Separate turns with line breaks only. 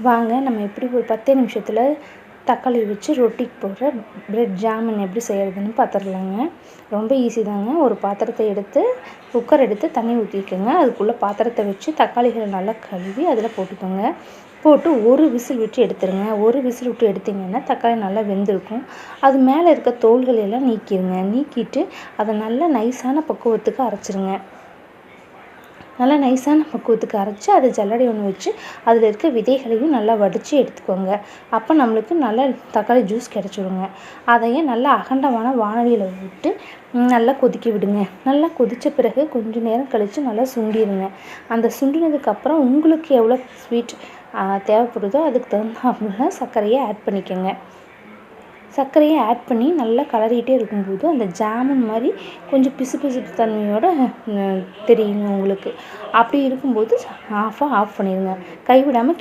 வாங்க நம்ம எப்படி ஒரு 10 நிமிஷத்தில் தக்காளி வச்சு ரொட்டிக்கு போடுற பிரெட் ஜாமுன் எப்படி செய்கிறதுன்னு பார்த்துடலாங்க. ரொம்ப ஈஸி தாங்க. ஒரு பாத்திரத்தை எடுத்து குக்கர் எடுத்து தண்ணி ஊற்றிக்கோங்க. அதுக்குள்ளே பாத்திரத்தை வச்சு தக்காளிகளை நல்லா கழுவி அதில் போட்டுக்கோங்க. போட்டு ஒரு விசில் விட்டு எடுத்துருங்க. ஒரு விசில் விட்டு எடுத்திங்கன்னா தக்காளி நல்லா வெந்திருக்கும். அது மேலே இருக்க தோல்களை எல்லாம் நீக்கிடுங்க. நீக்கிட்டு அதை நல்லா நைஸான பக்குவத்துக்கு அரைச்சிருங்க. நல்லா நைஸான பக்குவத்துக்கு அரைச்சி அதை ஜல்லடை ஒன்று வச்சு அதில் இருக்க விதைகளையும் நல்லா வடித்து எடுத்துக்கோங்க. அப்போ நம்மளுக்கு நல்லா தக்காளி ஜூஸ் கிடச்சிடுங்க. அதையும் நல்லா அகண்டமான வானலியில் விட்டு நல்லா கொதிக்க விடுங்க. நல்லா கொதித்த பிறகு கொஞ்சம் நேரம் கழித்து நல்லா சுண்டிடுங்க. அந்த சுண்டினதுக்கப்புறம் உங்களுக்கு எவ்வளோ ஸ்வீட் தேவைப்படுதோ அதுக்கு தகுந்தாப்புல சர்க்கரையை ஆட் பண்ணிக்கோங்க. சர்க்கரையை ஆட் பண்ணி நல்லா கலரிகிட்டே இருக்கும்போது அந்த ஜாமுன் மாதிரி கொஞ்சம் பிசுபிசுப்பு தன்மையோடு தெரியுங்க உங்களுக்கு. அப்படி இருக்கும்போது ஆஃப் பண்ணிடுங்க. கைவிடாமல்